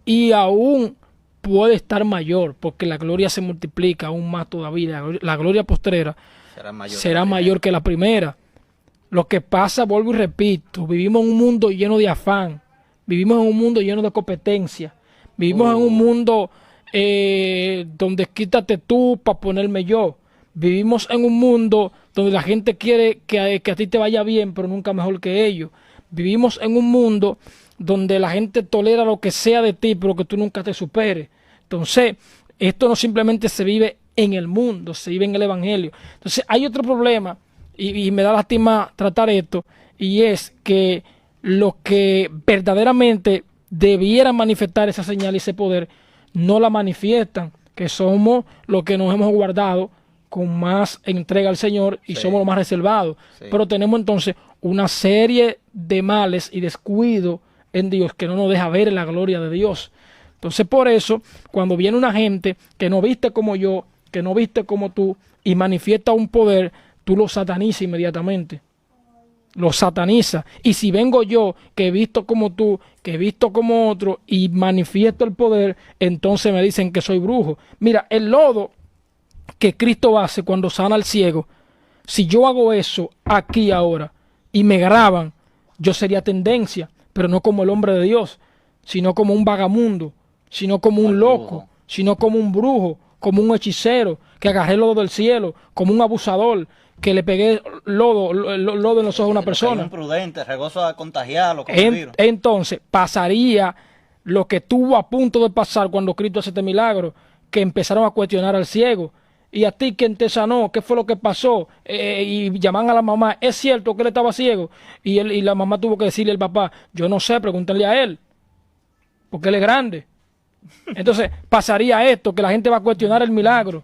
y aún puede estar mayor, porque la gloria se multiplica aún más todavía. La gloria postrera será mayor que la primera. Lo que pasa, vuelvo y repito, vivimos en un mundo lleno de afán, vivimos en un mundo lleno de competencia, vivimos en un mundo donde quítate tú para ponerme yo. Vivimos en un mundo donde la gente quiere que a ti te vaya bien, pero nunca mejor que ellos. Vivimos en un mundo donde la gente tolera lo que sea de ti, pero que tú nunca te superes. Entonces, esto no simplemente se vive en el mundo, se vive en el Evangelio. Entonces, hay otro problema, y me da lástima tratar esto, y es que lo que verdaderamente debiera manifestar esa señal y ese poder, no la manifiestan, que somos los que nos hemos guardado con más entrega al Señor y somos los más reservados. Pero tenemos entonces una serie de males y descuido en Dios que no nos deja ver la gloria de Dios. Entonces, por eso, cuando viene una gente que no viste como yo, que no viste como tú, y manifiesta un poder, tú lo satanizas inmediatamente. Lo sataniza. Y si vengo yo, que he visto como tú, que he visto como otro, y manifiesto el poder, entonces me dicen que soy brujo. Mira, el lodo que Cristo hace cuando sana al ciego, si yo hago eso aquí ahora y me graban, yo sería tendencia, pero no como el hombre de Dios, sino como un vagamundo, sino como un loco, sino como un brujo, como un hechicero, que agarré el lodo del cielo, como un abusador, que le pegué lodo en los ojos a una persona. Imprudente, regoso a contagiarlo. Entonces, pasaría lo que estuvo a punto de pasar cuando Cristo hace este milagro, que empezaron a cuestionar al ciego. ¿Y a ti quién te sanó? ¿Qué fue lo que pasó? Y llaman a la mamá, ¿es cierto que él estaba ciego? Y la mamá tuvo que decirle al papá, yo no sé, pregúntale a él, porque él es grande. Entonces, pasaría esto, que la gente va a cuestionar el milagro.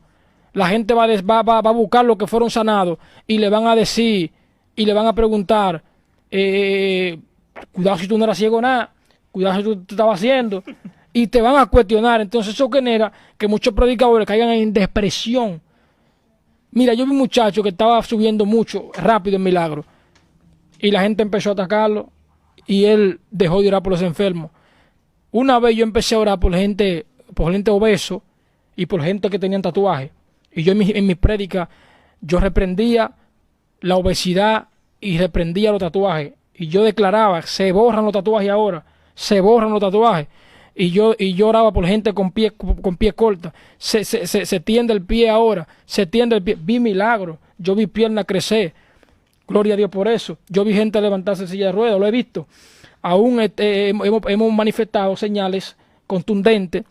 La gente va a buscar los que fueron sanados y le van a decir y le van a preguntar, cuidado si tú no eras ciego nada, cuidado si tú te estabas haciendo, y te van a cuestionar. Entonces eso genera que muchos predicadores caigan en depresión. Mira, yo vi un muchacho que estaba subiendo mucho, rápido en milagro, y la gente empezó a atacarlo y él dejó de orar por los enfermos. Una vez yo empecé a orar por gente obeso y por gente que tenían tatuajes. Y yo en mi prédica, yo reprendía la obesidad y reprendía los tatuajes. Y yo declaraba, se borran los tatuajes ahora, se borran los tatuajes. Y yo oraba por gente con pie corta. Se tiende el pie ahora, se tiende el pie. Vi milagros, yo vi piernas crecer. Gloria a Dios por eso. Yo vi gente levantarse en silla de ruedas, lo he visto. Aún hemos manifestado señales contundentes.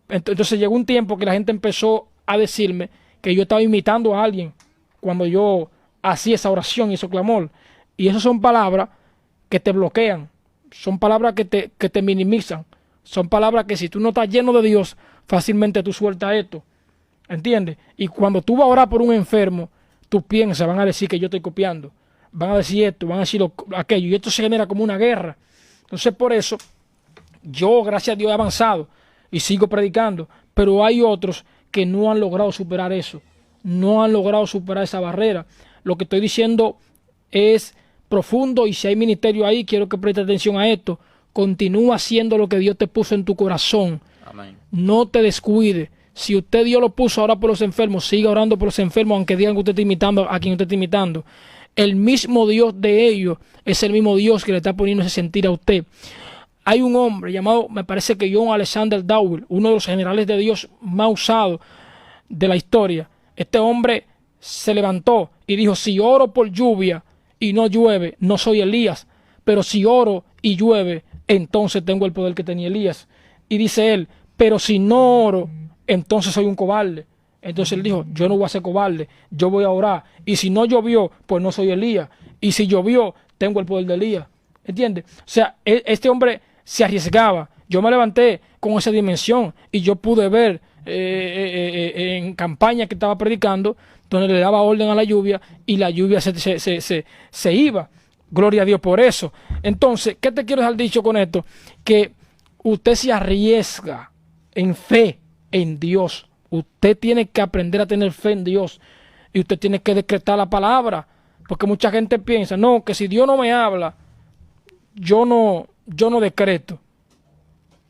Entonces llegó un tiempo que la gente empezó a decirme que yo estaba imitando a alguien cuando yo hacía esa oración y ese clamor. Y esas son palabras que te bloquean, son palabras que te minimizan, son palabras que si tú no estás lleno de Dios, fácilmente tú sueltas esto. ¿Entiendes? Y cuando tú vas a orar por un enfermo, tú piensas, van a decir que yo estoy copiando, van a decir esto, van a decir aquello, y esto se genera como una guerra. Entonces por eso, yo gracias a Dios he avanzado y sigo predicando, pero hay otros que no han logrado superar eso, no han logrado superar esa barrera. Lo que estoy diciendo es profundo y si hay ministerio ahí, quiero que preste atención a esto. Continúa haciendo lo que Dios te puso en tu corazón. Amén. No te descuide. Si usted Dios lo puso a orar por los enfermos, siga orando por los enfermos, aunque digan que usted está imitando a quien usted está imitando. El mismo Dios de ellos es el mismo Dios que le está poniendo ese sentir a usted. Hay un hombre llamado, me parece que John Alexander Dowie, uno de los generales de Dios más usados de la historia. Este hombre se levantó y dijo, si oro por lluvia y no llueve, no soy Elías, pero si oro y llueve, entonces tengo el poder que tenía Elías. Y dice él, pero si no oro, entonces soy un cobarde. Entonces él dijo, yo no voy a ser cobarde, yo voy a orar. Y si no llovió, pues no soy Elías. Y si llovió, tengo el poder de Elías. ¿Entiendes? O sea, este hombre se arriesgaba. Yo me levanté con esa dimensión y yo pude ver en campaña que estaba predicando, donde le daba orden a la lluvia y la lluvia se iba. Gloria a Dios por eso. Entonces, ¿qué te quiero dejar dicho con esto? Que usted se arriesga en fe en Dios. Usted tiene que aprender a tener fe en Dios. Y usted tiene que decretar la palabra. Porque mucha gente piensa, no, que si Dios no me habla, yo no decreto.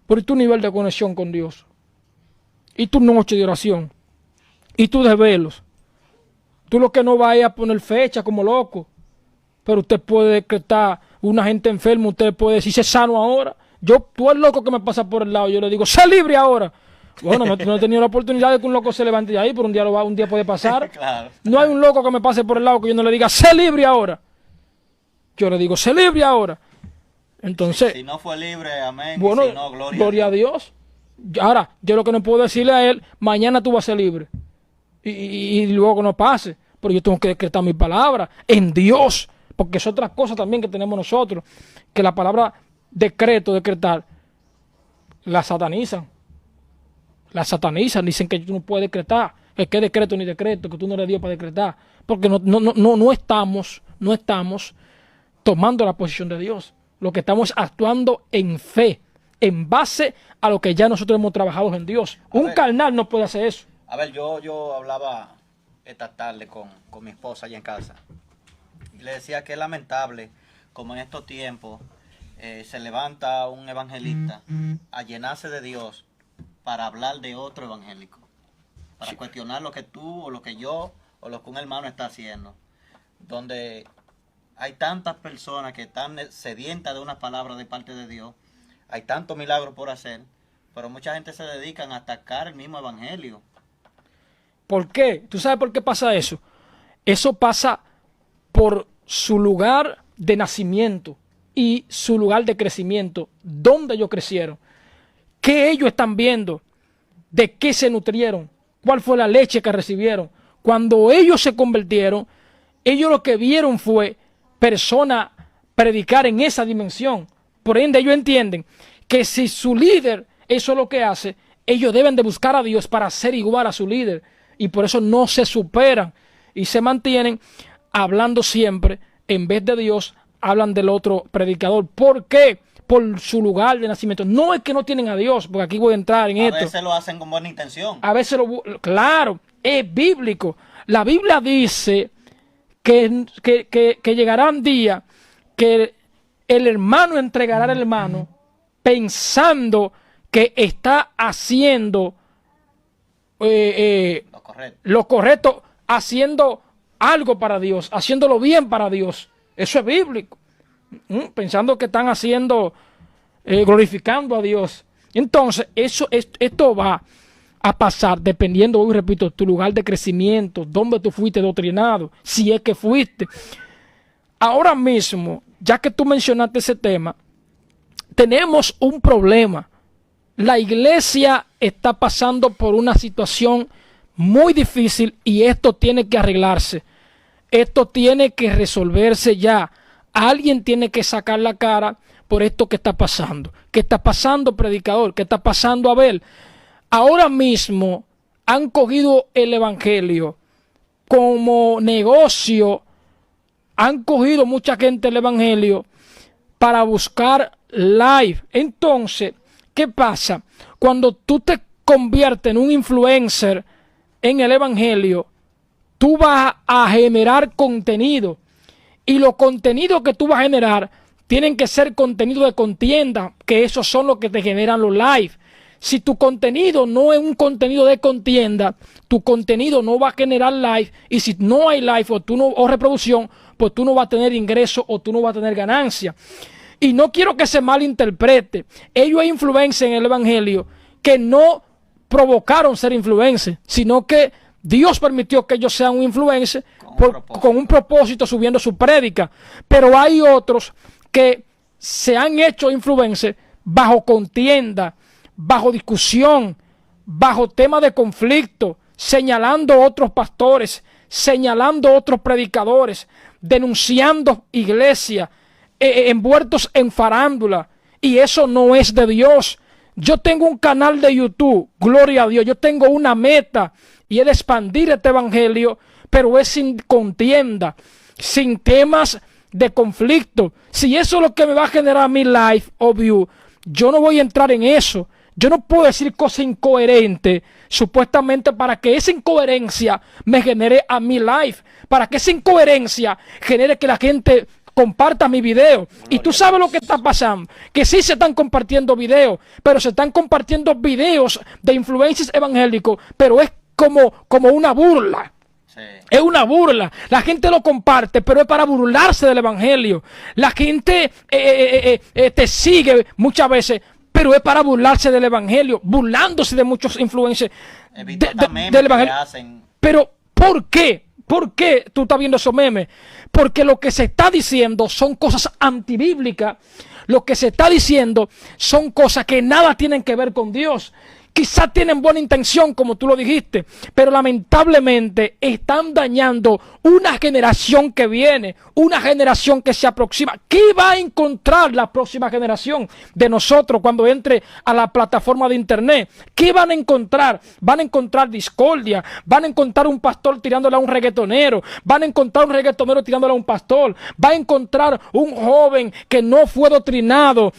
Por tu nivel de conexión con Dios. Y tu noche de oración. Y tus desvelos. Tú lo que no vas a poner fecha como loco. Pero usted puede decretar una gente enferma. Usted puede decir, sé sano ahora. Tú el loco que me pasa por el lado, yo le digo, sé libre ahora. Bueno, no he tenido la oportunidad de que un loco se levante de ahí, pero un día puede pasar. Claro. No hay un loco que me pase por el lado que yo no le diga, sé libre ahora. Yo le digo, sé libre ahora. Entonces, si no fue libre, amén. Bueno, si no, gloria a Dios. Ahora, yo lo que no puedo decirle a él, mañana tú vas a ser libre. Y luego que no pase. Pero yo tengo que decretar mi palabra en Dios. Porque es otra cosa también que tenemos nosotros. Que la palabra decretar, la satanizan. La satanizan, dicen que tú no puedes decretar. Que decreto ni decreto, que tú no eres Dios para decretar. Porque no estamos tomando la posición de Dios. Lo que estamos actuando en fe, en base a lo que ya nosotros hemos trabajado en Dios. Un carnal no puede hacer eso. A ver, yo hablaba esta tarde con mi esposa allá en casa. Y le decía que es lamentable como en estos tiempos se levanta un evangelista a llenarse de Dios para hablar de otro evangélico. Para cuestionar lo que tú o lo que yo o lo que un hermano está haciendo. Donde hay tantas personas que están sedientas de una palabra de parte de Dios. Hay tantos milagros por hacer. Pero mucha gente se dedica a atacar el mismo evangelio. ¿Por qué? ¿Tú sabes por qué pasa eso? Eso pasa por su lugar de nacimiento y su lugar de crecimiento. ¿Dónde ellos crecieron? ¿Qué ellos están viendo? ¿De qué se nutrieron? ¿Cuál fue la leche que recibieron? Cuando ellos se convirtieron, ellos lo que vieron fue personas predicar en esa dimensión. Por ende, ellos entienden que si su líder eso es lo que hace, ellos deben de buscar a Dios para ser igual a su líder. Y por eso no se superan y se mantienen hablando siempre, en vez de Dios, hablan del otro predicador. ¿Por qué? Por su lugar de nacimiento. No es que no tienen a Dios, porque aquí voy a entrar en esto. A veces lo hacen con buena intención. A veces claro, es bíblico. La Biblia dice que llegarán días que el hermano entregará al hermano pensando que está haciendo lo correcto, haciendo algo para Dios, haciéndolo bien para Dios. Eso es bíblico. Pensando que están haciendo, glorificando a Dios. Entonces, esto va a pasar dependiendo, hoy repito, tu lugar de crecimiento, dónde tú fuiste doctrinado, si es que fuiste. Ahora mismo, ya que tú mencionaste ese tema, tenemos un problema. La iglesia está pasando por una situación muy difícil y esto tiene que arreglarse. Esto tiene que resolverse ya. Alguien tiene que sacar la cara por esto que está pasando. ¿Qué está pasando, predicador? ¿Qué está pasando, Abel? Ahora mismo han cogido el evangelio como negocio. Han cogido mucha gente el evangelio para buscar live. Entonces, ¿qué pasa? Cuando tú te conviertes en un influencer en el evangelio, tú vas a generar contenido. Y los contenidos que tú vas a generar tienen que ser contenido de contienda, que esos son los que te generan los live. Si tu contenido no es un contenido de contienda, tu contenido no va a generar live. Y si no hay live o reproducción, pues tú no vas a tener ingreso o tú no vas a tener ganancia. Y no quiero que se malinterprete. Ellos hay influencers en el evangelio que no provocaron ser influencers, sino que Dios permitió que ellos sean un influencer con un propósito subiendo su prédica. Pero hay otros que se han hecho influencers bajo contienda, bajo discusión, bajo tema de conflicto, señalando otros pastores, señalando otros predicadores, denunciando iglesias, envueltos en farándula. Y eso no es de Dios. Yo tengo un canal de YouTube, gloria a Dios. Yo tengo una meta y es de expandir este evangelio, pero es sin contienda, sin temas de conflicto. Si eso es lo que me va a generar mi life o view, yo no voy a entrar en eso. Yo no puedo decir cosas incoherentes, supuestamente para que esa incoherencia me genere a mi life, para que esa incoherencia genere que la gente comparta mi video. Y tú sabes lo que está pasando, que sí se están compartiendo videos, pero se están compartiendo videos de influencers evangélicos, pero es como una burla. Sí. Es una burla. La gente lo comparte, pero es para burlarse del evangelio. La gente te sigue muchas veces, pero es para burlarse del evangelio, burlándose de muchos influencers del evangelio. Pero ¿por qué? ¿Por qué tú estás viendo esos memes? Porque lo que se está diciendo son cosas antibíblicas. Lo que se está diciendo son cosas que nada tienen que ver con Dios. Quizás tienen buena intención, como tú lo dijiste, pero lamentablemente están dañando una generación que viene, una generación que se aproxima. ¿Qué va a encontrar la próxima generación de nosotros cuando entre a la plataforma de internet? ¿Qué van a encontrar? Van a encontrar discordia, van a encontrar un pastor tirándole a un reggaetonero, van a encontrar un reggaetonero tirándole a un pastor, va a encontrar un joven que no fue doctrinado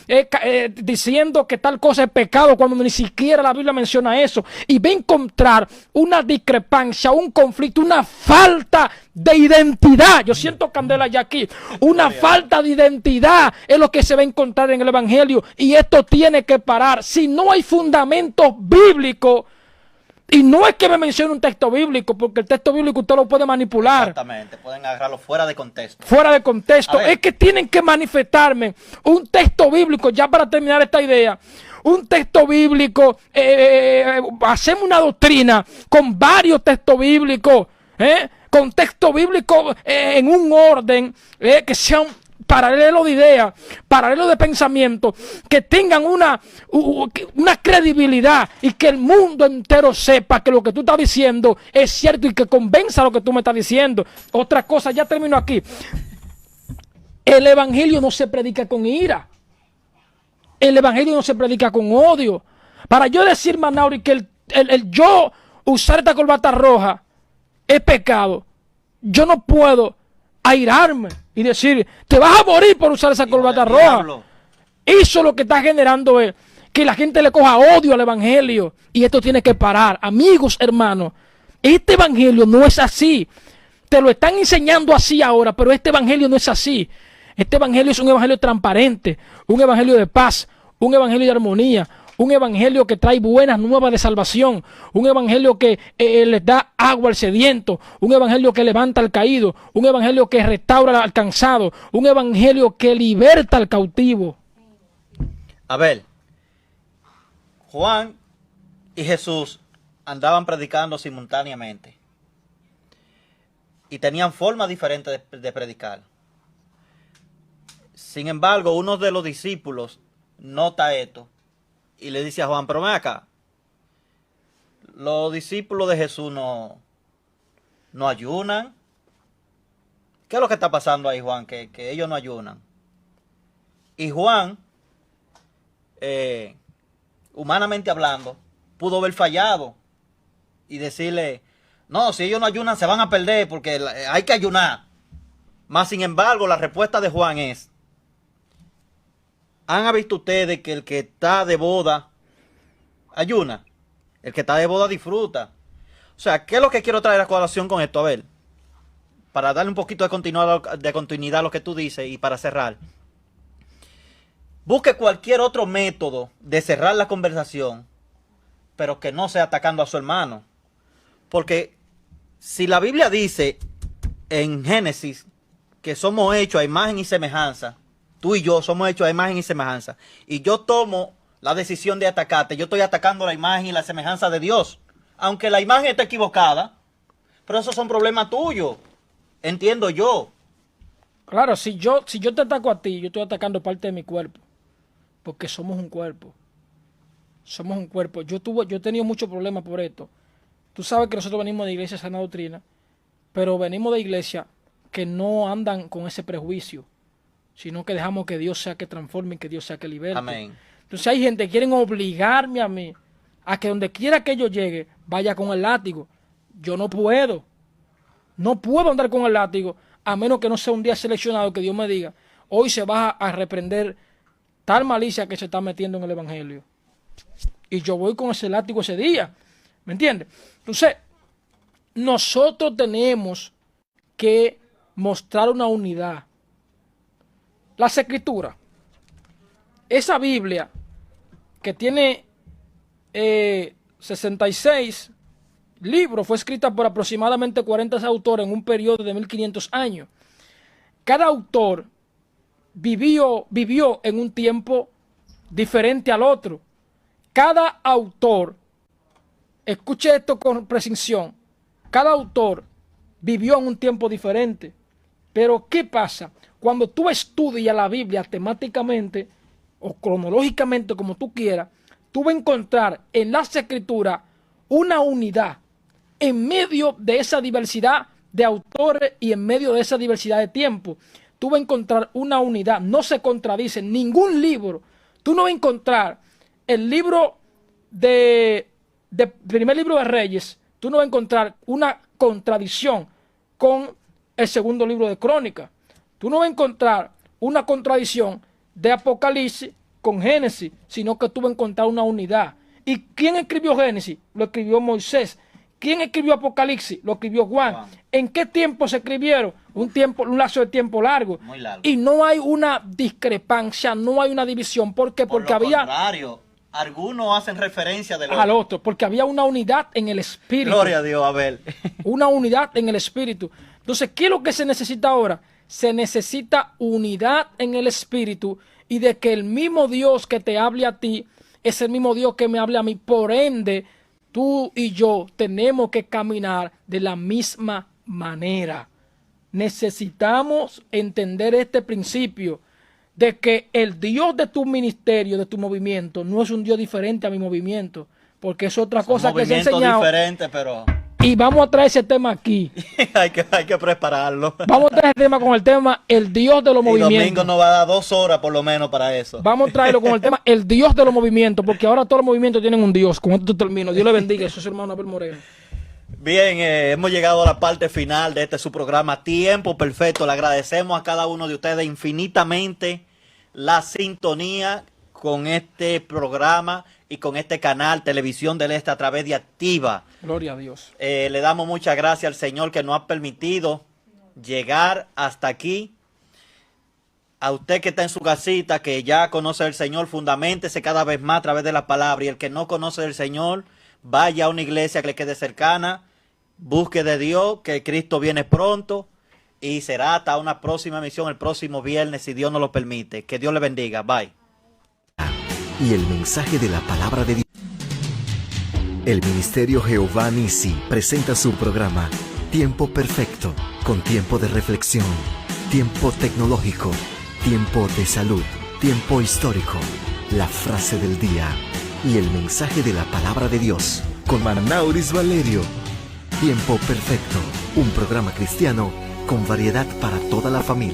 diciendo que tal cosa es pecado cuando ni siquiera la Biblia menciona eso, y va a encontrar una discrepancia, un conflicto, una falta de identidad. Yo siento candela ya aquí. Una falta de identidad es lo que se va a encontrar en el evangelio, y esto tiene que parar. Si no hay fundamentos bíblicos, y no es que me mencione un texto bíblico, porque el texto bíblico usted lo puede manipular. Exactamente, pueden agarrarlo fuera de contexto. Fuera de contexto. Es que tienen que manifestarme un texto bíblico, ya para terminar esta idea. Un texto bíblico, hacemos una doctrina con varios textos bíblicos, con texto bíblico en un orden, que sean paralelo de ideas, paralelo de pensamiento, que tengan una credibilidad, y que el mundo entero sepa que lo que tú estás diciendo es cierto, y que convenza lo que tú me estás diciendo. Otra cosa, ya termino aquí. El evangelio no se predica con ira. El evangelio no se predica con odio. Para yo decir, Manauri, que el yo usar esta corbata roja es pecado, yo no puedo airarme y decir, te vas a morir por usar esa corbata roja. Eso lo que está generando es que la gente le coja odio al evangelio, y esto tiene que parar. Amigos, hermanos, este evangelio no es así. Te lo están enseñando así ahora, pero este evangelio no es así. Este evangelio es un evangelio transparente, un evangelio de paz, un evangelio de armonía, un evangelio que trae buenas nuevas de salvación, un evangelio que les da agua al sediento, un evangelio que levanta al caído, un evangelio que restaura al cansado, un evangelio que liberta al cautivo. A ver, Juan y Jesús andaban predicando simultáneamente y tenían formas diferentes de predicar. Sin embargo, uno de los discípulos nota esto y le dice a Juan, pero ven acá, los discípulos de Jesús no ayunan. ¿Qué es lo que está pasando ahí, Juan? Que ellos no ayunan. Y Juan, humanamente hablando, pudo haber fallado y decirle, no, si ellos no ayunan se van a perder porque hay que ayunar. Mas, sin embargo, la respuesta de Juan es, ¿han visto ustedes que el que está de boda ayuna? El que está de boda disfruta. O sea, ¿qué es lo que quiero traer a colación con esto? A ver, para darle un poquito de continuidad a lo que tú dices y para cerrar. Busque cualquier otro método de cerrar la conversación, pero que no sea atacando a su hermano. Porque si la Biblia dice en Génesis que somos hechos a imagen y semejanza, tú y yo somos hechos a imagen y semejanza, y yo tomo la decisión de atacarte, yo estoy atacando la imagen y la semejanza de Dios. Aunque la imagen esté equivocada, pero esos son problemas tuyos, entiendo yo. Claro, si yo te ataco a ti, yo estoy atacando parte de mi cuerpo, porque somos un cuerpo. Somos un cuerpo. Yo he tenido muchos problemas por esto. Tú sabes que nosotros venimos de iglesia sana doctrina, pero venimos de iglesia que no andan con ese prejuicio, sino que dejamos que Dios sea que transforme y que Dios sea que liberte. Amén. Entonces hay gente que quieren obligarme a mí a que donde quiera que yo llegue, vaya con el látigo. Yo no puedo. No puedo andar con el látigo, a menos que no sea un día seleccionado que Dios me diga, hoy se va a reprender tal malicia que se está metiendo en el evangelio. y yo voy con ese látigo ese día. ¿Me entiendes? Entonces, nosotros tenemos que mostrar una unidad. Las Escrituras, esa Biblia que tiene 66 libros, fue escrita por aproximadamente 40 autores en un periodo de 1500 años. Cada autor vivió en un tiempo diferente al otro. Cada autor, escuche esto con precisión, cada autor vivió en un tiempo diferente. Pero ¿qué pasa? Cuando tú estudias la Biblia temáticamente o cronológicamente, como tú quieras, tú vas a encontrar en las Escrituras una unidad en medio de esa diversidad de autores y en medio de esa diversidad de tiempo. Tú vas a encontrar una unidad, no se contradice ningún libro. Tú no vas a encontrar el libro primer libro de Reyes, tú no vas a encontrar una contradicción con el segundo libro de Crónicas. Tú no vas a encontrar una contradicción de Apocalipsis con Génesis, sino que tú vas a encontrar una unidad. ¿Y quién escribió Génesis? Lo escribió Moisés. ¿Quién escribió Apocalipsis? Lo escribió Juan. ¿En qué tiempo se escribieron? Un lapso de tiempo largo. Muy largo. Y no hay una discrepancia, no hay una división. ¿Por qué? Porque Por lo había... contrario, algunos hacen referencia al otro, porque había una unidad en el espíritu. Gloria a Dios, a ver. Una unidad en el espíritu. Entonces, ¿qué es lo que se necesita ahora? Se necesita unidad en el espíritu y de que el mismo Dios que te hable a ti es el mismo Dios que me hable a mí. Por ende, tú y yo tenemos que caminar de la misma manera. Necesitamos entender este principio de que el Dios de tu ministerio, de tu movimiento, no es un Dios diferente a mi movimiento, porque es otra cosa que se ha enseñado. Diferente, pero... Y vamos a traer ese tema aquí. hay que prepararlo. Vamos a traer ese tema con el tema el Dios de los movimientos. El domingo nos va a dar 2 horas por lo menos para eso. Vamos a traerlo con el tema el Dios de los movimientos, porque ahora todos los movimientos tienen un Dios. Con esto termino. Dios le bendiga. Eso es hermano Abel Moreno. Bien, hemos llegado a la parte final de su programa Tiempo Perfecto. Le agradecemos a cada uno de ustedes infinitamente la sintonía con este programa y con este canal Televisión del Este a través de Activa. Gloria a Dios. Le damos muchas gracias al Señor que nos ha permitido llegar hasta aquí. A usted que está en su casita, que ya conoce al Señor, fundamentese cada vez más a través de la palabra. Y el que no conoce al Señor, vaya a una iglesia que le quede cercana, busque de Dios, que Cristo viene pronto. Y será hasta una próxima emisión el próximo viernes, si Dios nos lo permite. Que Dios le bendiga. Bye. Y el mensaje de la palabra de Dios. El Ministerio Jehová Nisi presenta su programa Tiempo Perfecto, con tiempo de reflexión, tiempo tecnológico, tiempo de salud, tiempo histórico, la frase del día y el mensaje de la palabra de Dios, con Manauris Valerio. Tiempo Perfecto, un programa cristiano con variedad para toda la familia.